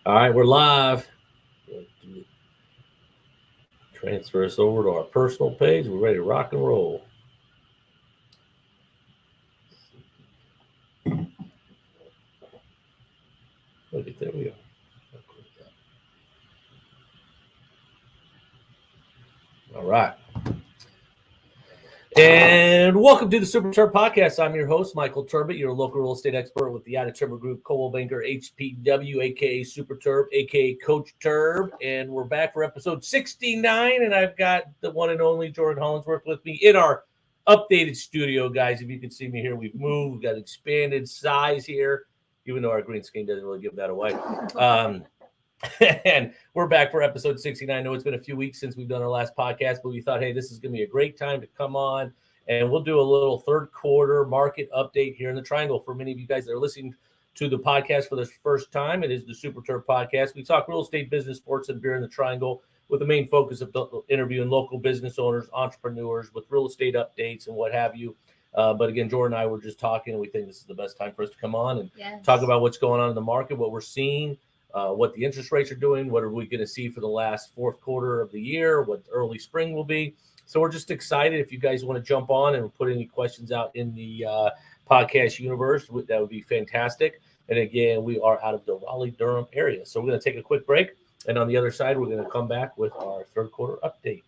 All right, we're live. Transfer us over to our personal page. We're ready to rock and roll. Okay, there we go. All right. And welcome to the Super Terb Podcast. I'm your host, Michael Turbot, your local real estate expert with the Out Timber Group, Coldwell Banker, HPW, aka Super Terb, aka Coach Terb. And we're back for episode 69. And I've got the one and only Jordan Hollingsworth with me in our updated studio, guys. If you can see me here, we've moved, we've got expanded size here, even though our green screen doesn't really give that away. And we're back for episode 69. I know it's been a few weeks since we've done our last podcast, but we thought, hey, this is going to be a great time to come on and we'll do a little third quarter market update here in the Triangle. For many of you guys that are listening to the podcast for the first time, it is the Super Terb Podcast. We talk real estate, business, sports, and beer in the Triangle with the main focus of interviewing local business owners, entrepreneurs with real estate updates and what have you. But again, Jordan and I were just talking, and we think this is the best time for us to come on and talk about what's going on in the market, what we're seeing. What the interest rates are doing, what are we going to see for the last fourth quarter of the year, what early spring will be. So we're just excited. If you guys want to jump on and put any questions out in the podcast universe, that would be fantastic. And again, we are out of the Raleigh-Durham area. So we're going to take a quick break. And on the other side, we're going to come back with our third quarter update.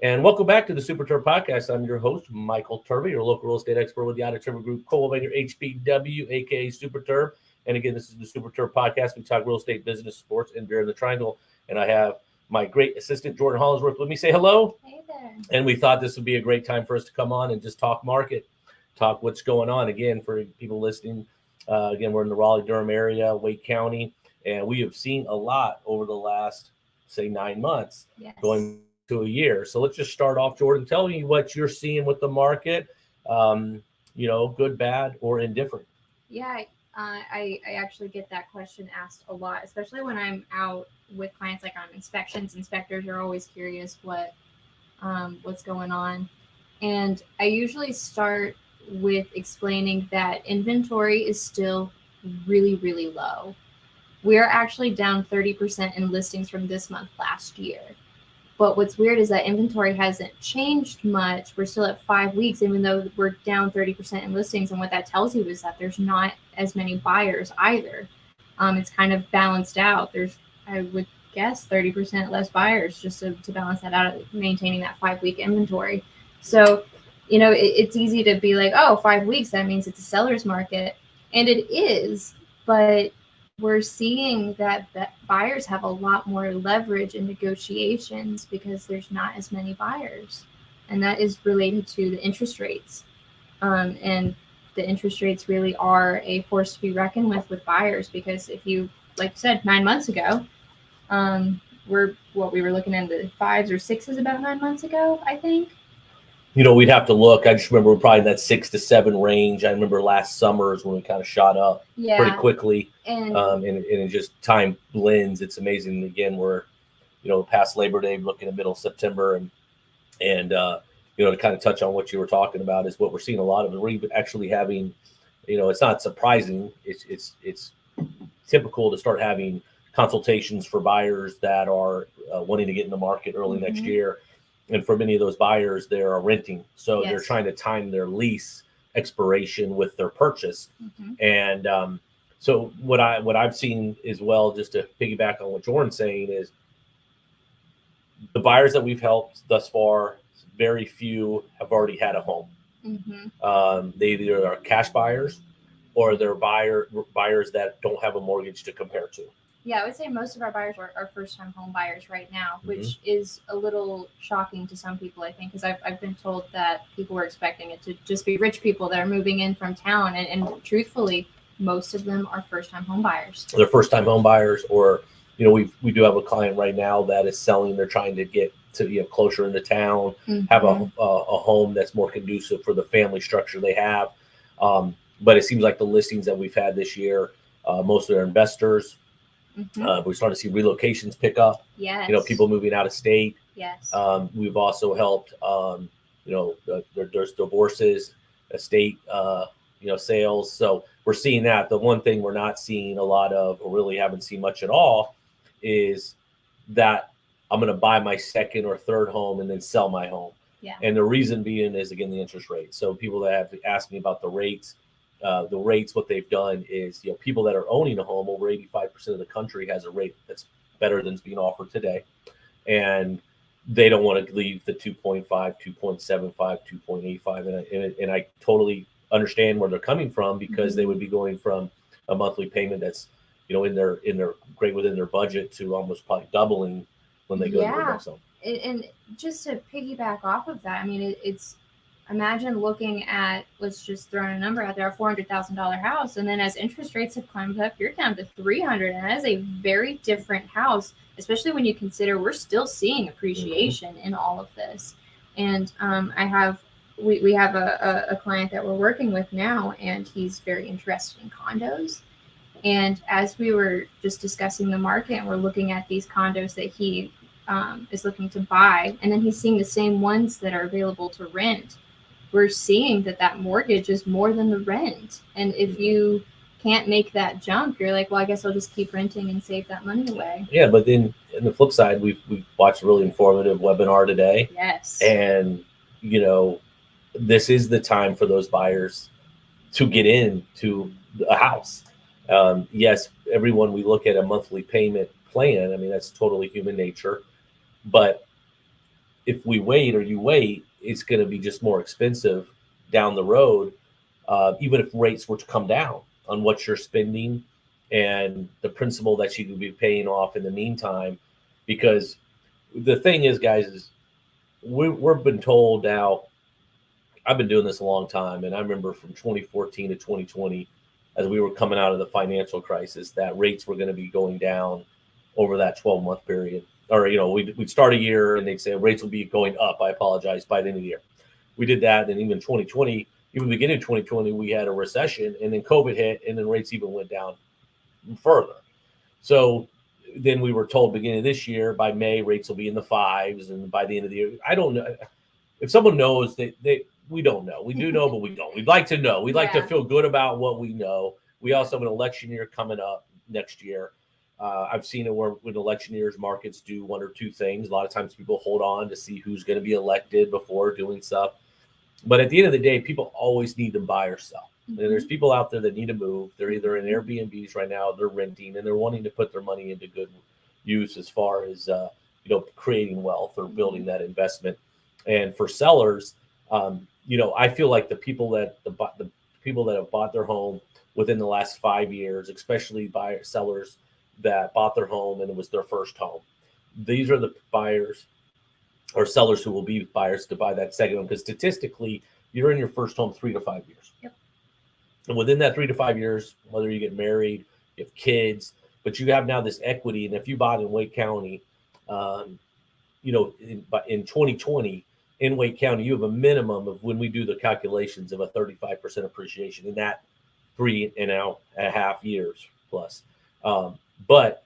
And welcome back to the Super Terb Podcast. I'm your host, Michael Turbot, your local real estate expert with the Out Timber Group, Coldwell Banker, HPW, a.k.a. Super Terb. And again, this is the Super Terb Podcast. We talk real estate, business, sports, and beer in the Triangle. And I have my great assistant, Jordan Hollingsworth, with me. Say hello. Hey there. And we thought this would be a great time for us to come on and just talk market, talk what's going on. Again, for people listening, again, we're in the Raleigh-Durham area, Wake County, and we have seen a lot over the last, say, 9 months, going to a year. So let's just start off, Jordan. Tell me what you're seeing with the market, good, bad, or indifferent. Yeah. I actually get that question asked a lot, especially when I'm out with clients, like on inspections. Inspectors are always curious what's going on. And I usually start with explaining that inventory is still really, really low. We're actually down 30% in listings from this month last year. But what's weird is that inventory hasn't changed much. We're still at 5 weeks, even though we're down 30% in listings. And what that tells you is that there's not as many buyers either. It's kind of balanced out. There's, I would guess, 30% less buyers just to balance that out, maintaining that 5-week inventory. So, it's easy to be like, oh, 5 weeks, that means it's a seller's market. And it is, but we're seeing that buyers have a lot more leverage in negotiations because there's not as many buyers. And that is related to the interest rates. And the interest rates really are a force to be reckoned with buyers, because if you, like you said, 9 months ago, we were looking at the 5s or 6s about 9 months ago, I think. We'd have to look. I just remember we're probably in that 6 to 7 range. I remember last summer is when we kind of shot up pretty quickly. And it just time blends. It's amazing. Again, we're, past Labor Day, looking at middle of September. And to kind of touch on what you were talking about is what we're seeing a lot of. We're even actually having, it's not surprising. It's typical to start having consultations for buyers that are wanting to get in the market early next year. And for many of those buyers, they're renting. So they're trying to time their lease expiration with their purchase. And so what I've seen as well, just to piggyback on what Jordan's saying, is the buyers that we've helped thus far, very few have already had a home. They either are cash buyers or they're buyers that don't have a mortgage to compare to. Yeah, I would say most of our buyers are first-time home buyers right now, which is a little shocking to some people, I think, because I've been told that people were expecting it to just be rich people that are moving in from town. And truthfully, most of them are first-time home buyers. They're first-time home buyers, or, we do have a client right now that is selling. They're trying to get to, closer into town, have a home that's more conducive for the family structure they have. But it seems like the listings that we've had this year, most of their investors. We're starting to see relocations pick up. Yes. People moving out of state. Yes. We've also helped, there's divorces, estate, sales. So we're seeing that. The one thing we're not seeing a lot of, or really haven't seen much at all, is that I'm going to buy my second or third home and then sell my home. Yeah. And the reason being is, again, the interest rate. So people that have asked me about the rates, what they've done is, people that are owning a home, over 85% of the country has a rate that's better than is being offered today. And they don't want to leave the 2.5, 2.75, 2.85. And I totally understand where they're coming from, because they would be going from a monthly payment that's, in their great within their budget, to almost probably doubling when they go to the next home. And just to piggyback off of that, I mean, it's imagine looking at, let's just throw a number out there, a $400,000 house, and then as interest rates have climbed up, you're down to 300, and that is a very different house, especially when you consider we're still seeing appreciation in all of this. And we have a client that we're working with now, and he's very interested in condos. And as we were just discussing the market, and we're looking at these condos that he is looking to buy, and then he's seeing the same ones that are available to rent, we're seeing that mortgage is more than the rent. And if you can't make that jump, you're like, well, I guess I'll just keep renting and save that money away. Yeah, but then on the flip side, we watched a really informative webinar today. Yes. And, this is the time for those buyers to get into a house. Yes, everyone, we look at a monthly payment plan. I mean, that's totally human nature. But if we wait, or you wait, it's going to be just more expensive down the road, even if rates were to come down on what you're spending and the principal that you could be paying off in the meantime. Because the thing is, guys, is we've been told now, I've been doing this a long time, and I remember from 2014 to 2020, as we were coming out of the financial crisis, that rates were going to be going down over that 12-month period. Or, we'd start a year and they'd say rates will be going up, by the end of the year. We did that. And even 2020, even beginning of 2020, we had a recession, and then COVID hit, and then rates even went down further. So then we were told beginning of this year, by May, rates will be in the 5s. And by the end of the year, I don't know. If someone knows, we don't know. We do know, but we don't. We'd like to know. We'd like to feel good about what we know. We also have an election year coming up next year. I've seen it where with election years, markets do one or two things. A lot of times people hold on to see who's going to be elected before doing stuff. But at the end of the day, people always need to buy or sell. And there's people out there that need to move. They're either in Airbnbs right now, they're renting, and they're wanting to put their money into good use as far as creating wealth or building that investment. And for sellers, I feel like the people that have bought their home within the last 5 years, especially sellers that bought their home and it was their first home, these are the buyers or sellers who will be buyers to buy that second home, because statistically, you're in your first home 3 to 5 years. Yep. And within that 3 to 5 years, whether you get married, you have kids, but you have now this equity. And if you bought in Wake County, in 2020 in Wake County, you have a minimum of, when we do the calculations, of a 35% appreciation in that 3.5 years plus. But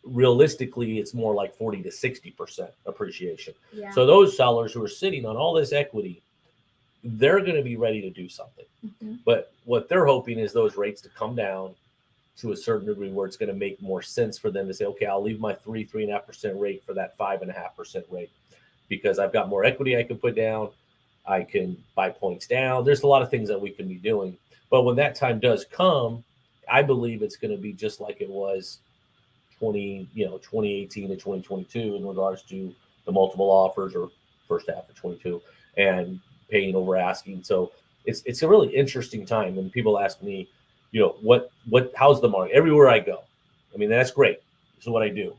realistically, it's more like 40 to 60% appreciation. Yeah. So those sellers who are sitting on all this equity, they're going to be ready to do something. But what they're hoping is those rates to come down to a certain degree where it's going to make more sense for them to say, okay, I'll leave my 3.5% rate for that 5.5% rate, because I've got more equity I can put down. I can buy points down. There's a lot of things that we can be doing. But when that time does come, I believe it's going to be just like it was 2018 to 2022 in regards to the multiple offers, or first half of 22, and paying over asking. So it's a really interesting time when people ask me, how's the market? Everywhere I go. I mean, that's great. This is what I do.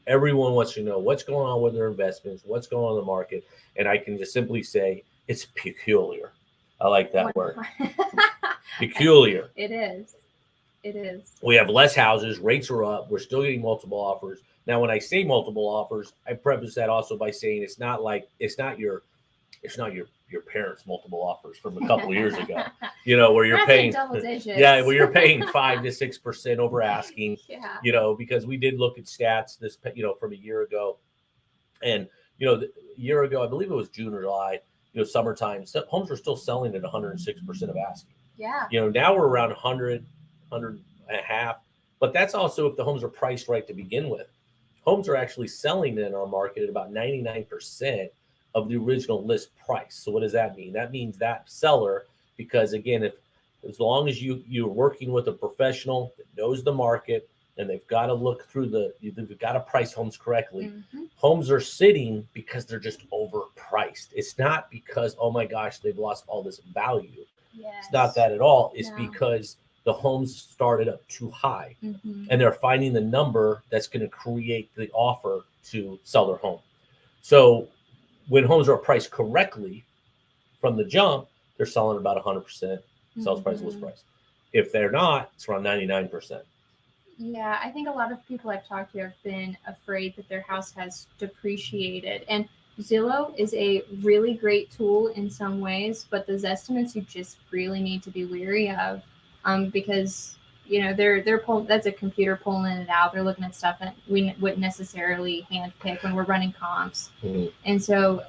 Everyone wants to know what's going on with their investments, what's going on in the market. And I can just simply say it's peculiar. I like that word. Peculiar. It is. We have less houses, rates are up, we're still getting multiple offers. Now, when I say multiple offers, I preface that also by saying it's not your parents' multiple offers from a couple years ago, where you're paying double digits. Yeah, where you're paying 5 to 6% over asking. Yeah. Because we did look at stats this from a year ago, and a year ago, I believe it was June or July, summertime, homes were still selling at 106% of asking. Yeah. Now we're around 100 and a half, but that's also if the homes are priced right to begin with. Homes are actually selling in our market at about 99% of the original list price. So what does that mean? That means that seller, because again, as long as you're working with a professional that knows the market, and they've got to look through they've got to price homes correctly. Homes are sitting because they're just overpriced. It's not because, oh my gosh, they've lost all this value. Yes. It's not that at all. It's because the homes started up too high, and they're finding the number that's going to create the offer to sell their home. So when homes are priced correctly from the jump, they're selling about 100% sales price, list price. If they're not, it's around 99%. Yeah, I think a lot of people I've talked to have been afraid that their house has depreciated. And Zillow is a really great tool in some ways, but those estimates you just really need to be wary of, because they're pulling, that's a computer pulling it out. They're looking at stuff that we wouldn't necessarily hand pick when we're running comps. And so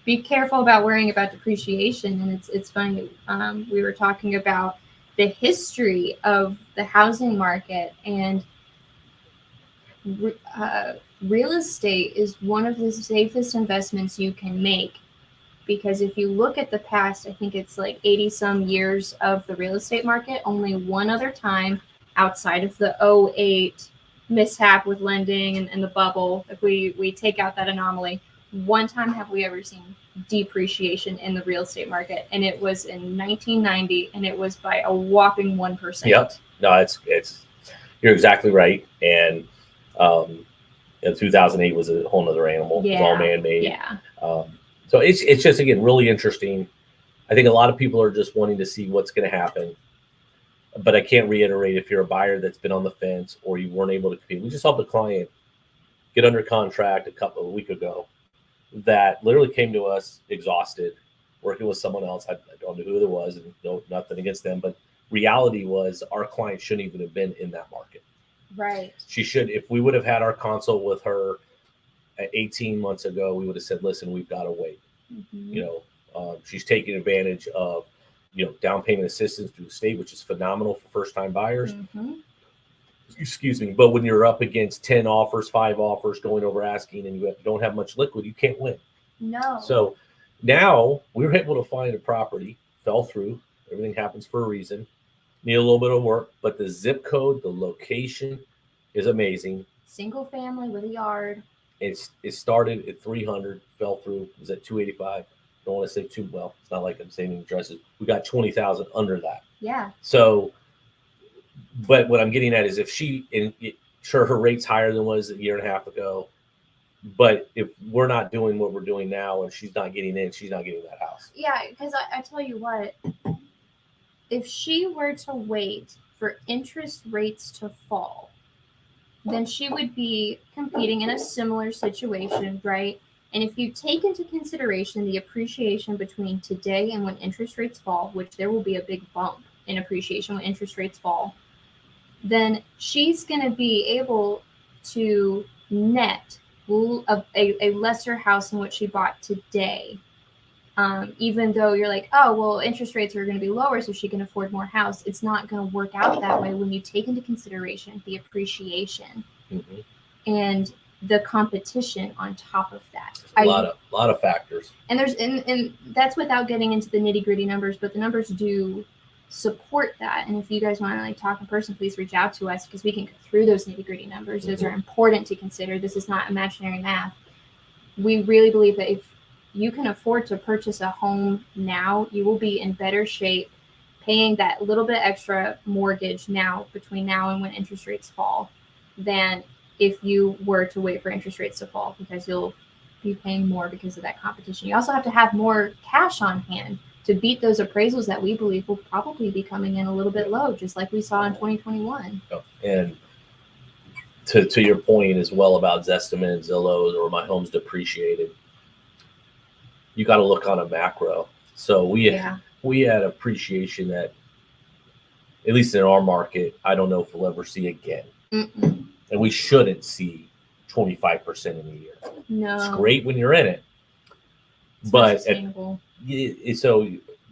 be careful about worrying about depreciation. And it's funny, we were talking about the history of the housing market, and real estate is one of the safest investments you can make, because if you look at the past, I think it's like 80 some years of the real estate market, only one other time outside of the 2008 mishap with lending and the bubble, if we take out that anomaly, one time have we ever seen depreciation in the real estate market, and it was in 1990, and it was by a whopping 1%. Yep. No, it's you're exactly right. And 2008 was a whole nother animal. Yeah. It was all man-made. Yeah. So it's just, again, really interesting. I think a lot of people are just wanting to see what's going to happen. But I can't reiterate, if you're a buyer that's been on the fence or you weren't able to compete. We just helped a client get under contract a week ago that literally came to us exhausted, working with someone else. I don't know who it was, and nothing against them, but reality was our client shouldn't even have been in that market. Right. If we would have had our consult with her 18 months ago, we would have said, listen, we've got to wait. She's taking advantage of, down payment assistance through the state, which is phenomenal for first-time buyers. Excuse me. But when you're up against 10 offers, 5 offers going over asking, and you don't have much liquid, you can't win. No. So now we were able to find a property, fell through. Everything happens for a reason. Need a little bit of work, but the zip code, the location is amazing. Single family with a yard. It started at 300, fell through, was at 285. Don't want to say too well. It's not like I'm saying addresses. We got 20,000 under that. Yeah. So, but what I'm getting at is sure, her rate's higher than it was a year and a half ago. But if we're not doing what we're doing now and she's not getting in, she's not getting that house. Yeah, because I tell you what, if she were to wait for interest rates to fall, then she would be competing in a similar situation, right? And if you take into consideration the appreciation between today and when interest rates fall, which there will be a big bump in appreciation when interest rates fall, then she's going to be able to net a lesser house than what she bought today. Even though you're like, oh, well, interest rates are going to be lower, so she can afford more house. It's not going to work out that way when you take into consideration the appreciation and the competition on top of that. A lot of factors. And and that's without getting into the nitty gritty numbers, but the numbers do support that. And if you guys want to talk in person, please reach out to us, because we can go through those nitty gritty numbers. Those are important to consider. This is not imaginary math. We really believe that if you can afford to purchase a home now, you will be in better shape paying that little bit extra mortgage now between now and when interest rates fall than if you were to wait for interest rates to fall, because you'll be paying more because of that competition. You also have to have more cash on hand to beat those appraisals that we believe will probably be coming in a little bit low, just like we saw in 2021. And to your point as well about Zestimate, Zillow, or my home's depreciated, you got to look on a macro. So we had appreciation that, at least in our market, I don't know if we'll ever see again. And we shouldn't see 25% in a year. No. It's great when you're in it. It's But sustainable. So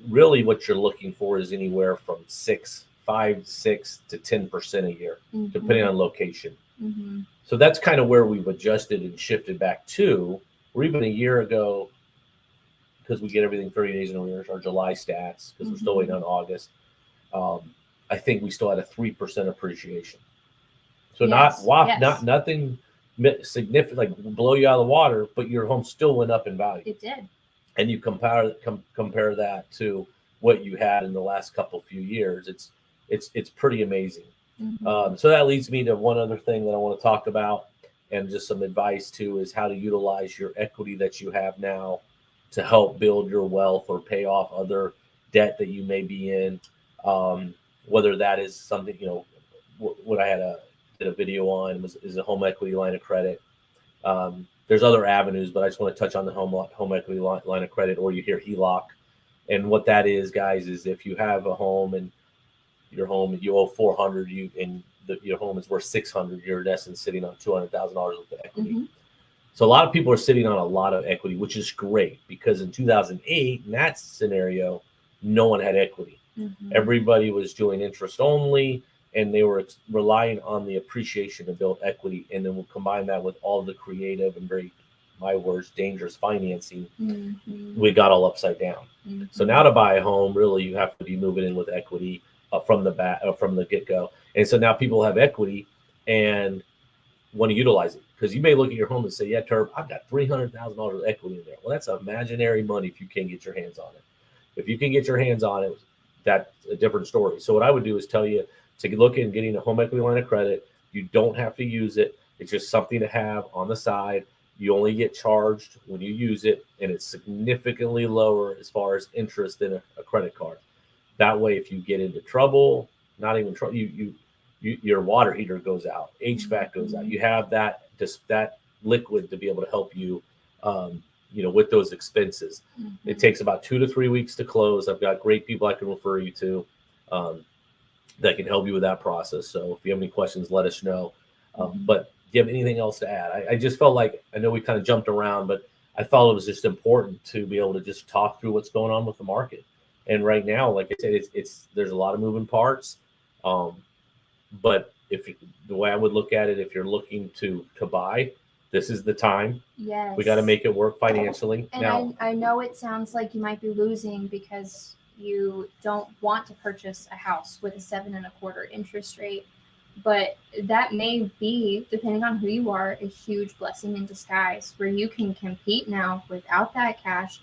really what you're looking for is anywhere from 5, 6 to 10% a year, depending on location. So that's kind of where we've adjusted and shifted back to. Or even a year ago, because we get everything 30 days in arrears, our July stats, because we're still waiting on August. I think we still had a 3% appreciation. So not nothing significant, like blow you out of the water, but your home still went up in value. It did. And you compare that to what you had in the last few years. It's pretty amazing. So that leads me to one other thing that I want to talk about, and just some advice too, is how to utilize your equity that you have now to help build your wealth or pay off other debt that you may be in. Whether that is something, what I did a video on is a home equity line of credit. There's other avenues, but I just want to touch on the home equity line of credit, or you hear HELOC. And what that is, guys, is if you have a home and your home, you owe $400, and your home is worth $600, you're in essence sitting on $200,000 worth of equity. So a lot of people are sitting on a lot of equity, which is great, because in 2008, in that scenario, no one had equity. Everybody was doing interest only, and they were relying on the appreciation to build equity. And then we'll combine that with all the creative and very, my words, dangerous financing. We got all upside down. So now to buy a home, really, you have to be moving in with equity from the get-go. And so now people have equity and want to utilize it, because you may look at your home and say, yeah, Terb, I've got $300,000 of equity in there. Well, that's imaginary money if you can get your hands on it. If you can get your hands on it, that's a different story. So what I would do is tell you to look in getting a home equity line of credit. You don't have to use it. It's just something to have on the side. You only get charged when you use it, and it's significantly lower as far as interest than a credit card. That way, if you get into trouble, not even trouble, your water heater goes out, HVAC goes out. You have that liquid to be able to help you, with those expenses. It takes about 2 to 3 weeks to close. I've got great people I can refer you to that can help you with that process. So if you have any questions, let us know. But do you have anything else to add? I just felt like, I know we kind of jumped around, but I thought it was just important to be able to just talk through what's going on with the market. And right now, like I said, there's a lot of moving parts. But the way I would look at it, if you're looking to buy, this is the time. Yes. We got to make it work financially. And now, I know it sounds like you might be losing because you don't want to purchase a house with a 7.25% interest rate, but that may be, depending on who you are, a huge blessing in disguise, where you can compete now without that cash.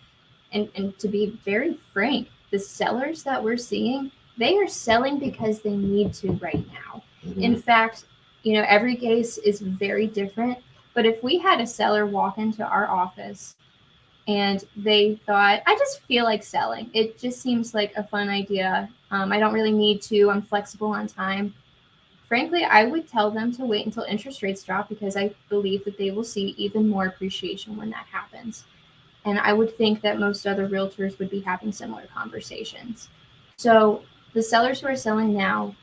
And to be very frank, the sellers that we're seeing, they are selling because they need to right now. In fact, every case is very different. But if we had a seller walk into our office and they thought, I just feel like selling, it just seems like a fun idea. I don't really need to. I'm flexible on time. Frankly, I would tell them to wait until interest rates drop, because I believe that they will see even more appreciation when that happens. And I would think that most other realtors would be having similar conversations. So the sellers who are selling now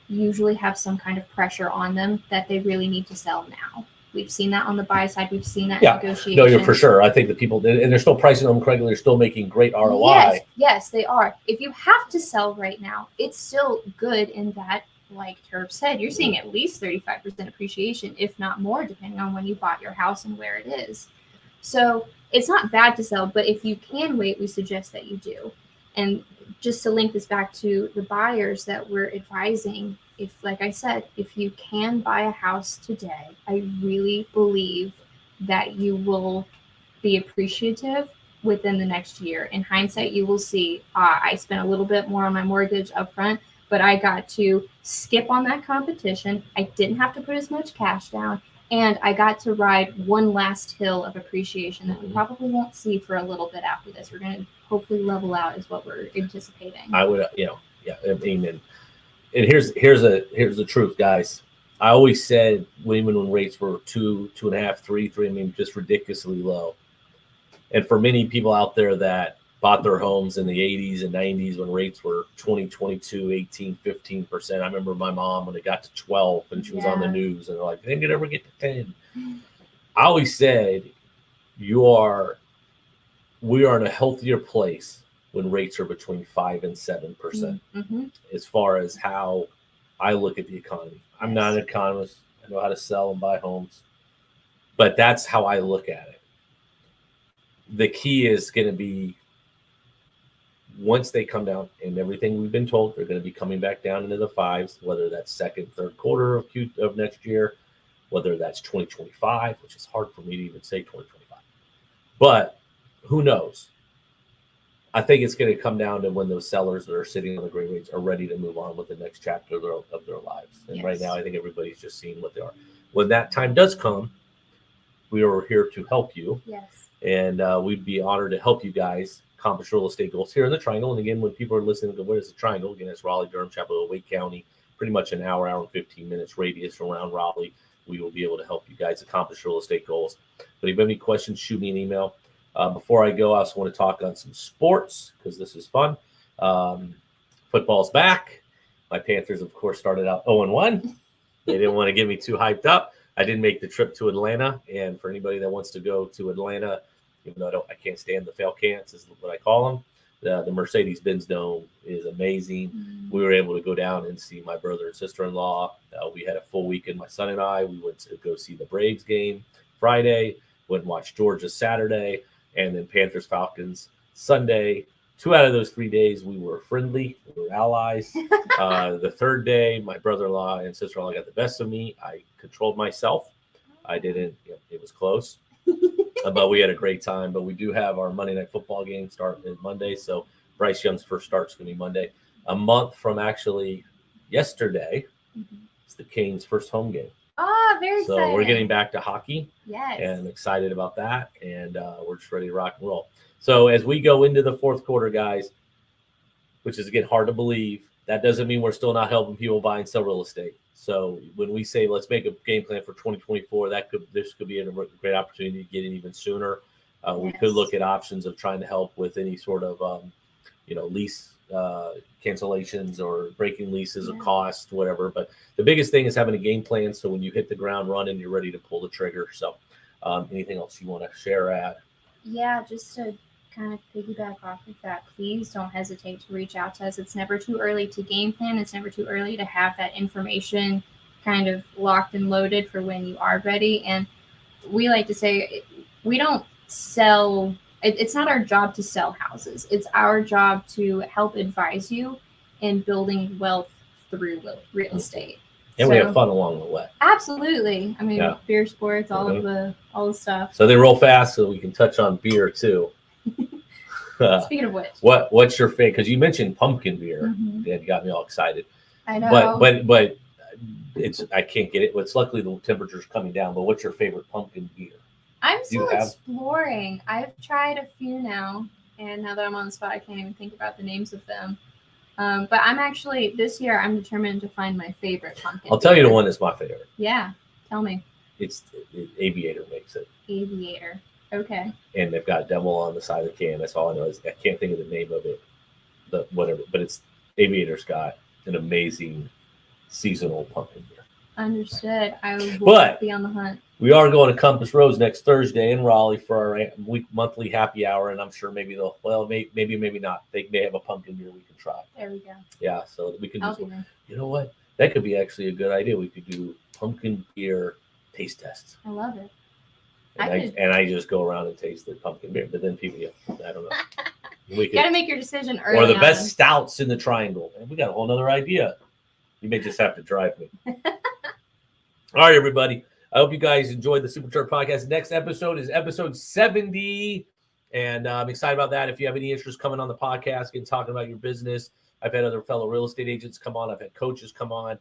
usually have some kind of pressure on them that they really need to sell now. We've seen that on the buy side. We've seen that in negotiations. No, you're for sure. I think the people, and they're still pricing them correctly. They're still making great ROI. Yes, they are. If you have to sell right now, it's still good in that, like Terb said, you're seeing at least 35% appreciation, if not more, depending on when you bought your house and where it is. So it's not bad to sell, but if you can wait, we suggest that you do. And just to link this back to the buyers that we're advising, like I said, if you can buy a house today, I really believe that you will be appreciative within the next year. In hindsight, you will see, I spent a little bit more on my mortgage upfront, but I got to skip on that competition. I didn't have to put as much cash down, and I got to ride one last hill of appreciation that we probably won't see for a little bit after this. We're going to hopefully level out is what we're anticipating. I would, amen. And here's the truth, guys. I always said, even when rates were 2, 2.5, 3, just ridiculously low. And for many people out there that bought their homes in the 80s and 90s when rates were 20, 22, 18, 15%. I remember my mom when it got to 12 and she was on the news and they're like, they didn't ever get to 10. I always said, we are in a healthier place when rates are between 5 and 7%. Mm-hmm. As far as how I look at the economy, I'm not an economist. I know how to sell and buy homes, but that's how I look at it. The key is going to be once they come down, and everything we've been told, they're going to be coming back down into the 5s, whether that's second, third quarter of next year, whether that's 2025, which is hard for me to even say 2025. But who knows? I think it's going to come down to when those sellers that are sitting on the great rates are ready to move on with the next chapter of their lives. And right now, I think everybody's just seeing what they are. When that time does come, we are here to help you. Yes. And we'd be honored to help you guys accomplish real estate goals here in the Triangle. And again, when people are listening to what is the Triangle, again, it's Raleigh, Durham, Chapel Hill, Wake County, pretty much an hour and 15 minutes radius around Raleigh. We will be able to help you guys accomplish real estate goals. But if you have any questions, shoot me an email. Before I go, I also want to talk on some sports because this is fun. Football's back. My Panthers, of course, started out 0-1. They didn't want to get me too hyped up. I didn't make the trip to Atlanta. And for anybody that wants to go to Atlanta, even though I can't stand the Falcons, is what I call them. The Mercedes-Benz Dome is amazing. Mm-hmm. We were able to go down and see my brother and sister-in-law. We had a full weekend, my son and I. We went to go see the Braves game Friday, went and watched Georgia Saturday, and then Panthers-Falcons Sunday. 2 out of those 3 days, we were friendly. We were allies. The third day, my brother-in-law and sister-in-law got the best of me. I controlled myself. I didn't. It was close. But we had a great time. But we do have our Monday Night Football game starting Monday. So Bryce Young's first start's going to be Monday. A month from actually yesterday, it's the Canes' first home game. Oh, very exciting. So we're getting back to hockey. Yes. And excited about that. And we're just ready to rock and roll. So as we go into the fourth quarter, guys, which is, again, hard to believe, that doesn't mean we're still not helping people buy and sell real estate. So when we say let's make a game plan for 2024, this could be a great opportunity to get in even sooner. We could look at options of trying to help with any sort of lease cancellations or breaking leases or cost, whatever. But the biggest thing is having a game plan. So when you hit the ground running, you're ready to pull the trigger. So anything else you want to share at? Yeah, just to kind of piggyback off of that, please don't hesitate to reach out to us. It's never too early to game plan. It's never too early to have that information kind of locked and loaded for when you are ready. And we like to say we don't sell. It's not our job to sell houses. It's our job to help advise you in building wealth through real estate. And we have fun along the way. Absolutely. I mean, beer sports, all the stuff. So they roll fast, so we can touch on beer too. Speaking of which, what's your favorite? Because you mentioned pumpkin beer, that got me all excited. I know, but it's I can't get it. It's luckily the temperature's coming down. But what's your favorite pumpkin beer? I'm still exploring. I've tried a few now, and now that I'm on the spot, I can't even think about the names of them. But I'm actually this year I'm determined to find my favorite pumpkin. I'll tell you the one that's my favorite. Yeah, tell me. It's Aviator makes it. Aviator. Okay. And they've got devil on the side of the can. That's all I know. I can't think of the name of it, but it's Aviator's got an amazing seasonal pumpkin beer. Understood. I will be on the hunt. We are going to Compass Rose next Thursday in Raleigh for our monthly happy hour, and I'm sure maybe maybe not. They may have a pumpkin beer we can try. There we go. Yeah, so we can do. You know what? That could be actually a good idea. We could do pumpkin beer taste tests. I love it. I just go around and taste the pumpkin beer, but then people, I don't know. You got to make your decision early. Or the best stouts in the Triangle. And we got a whole nother idea. You may just have to drive me. All right, everybody. I hope you guys enjoyed the Super Terb Podcast. Next episode is episode 70. And I'm excited about that. If you have any interest coming on the podcast and talking about your business, I've had other fellow real estate agents come on. I've had coaches come on.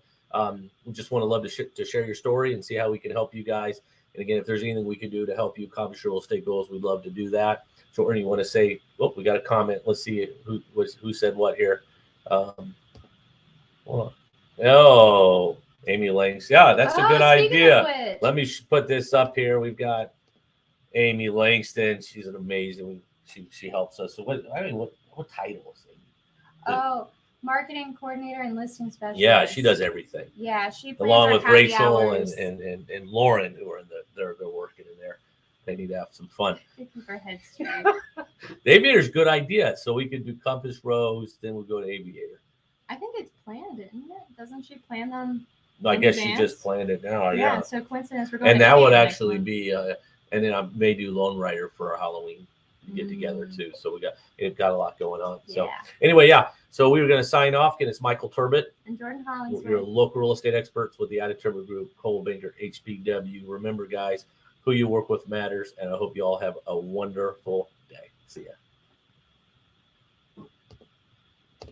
We just want to love to share your story and see how we can help you guys. And again, if there's anything we can do to help you accomplish your real estate goals, we'd love to do that. So, Ernie, you want to say, we got a comment. Let's see who said what here. Hold on. Oh, Amy Langston. Yeah, that's a good idea. Let me put this up here. We've got Amy Langston. She's an amazing. She helps us. So, what title is it? Oh, marketing coordinator and listing specialist. Yeah, she does everything. Yeah, she along with Rachel and Lauren, who are they're working in there. They need to have some fun. They keep our heads straight. The Aviator's a good idea. So we could do Compass Rose, then we'll go to Aviator. I think it's planned, isn't it? Doesn't she plan them? I guess she just planned it now. Yeah. So coincidence, we're going. And to that would Aviator actually be, and then I may do Lone Rider for our Halloween get together too. So it got a lot going on. So anyway, yeah. So we were going to sign off. Again, it's Michael Turbot and Jordan Hollings. We're local real estate experts with the Added Turbo Group, Coldwell Banker, HPW. Remember, guys, who you work with matters. And I hope you all have a wonderful day. See ya.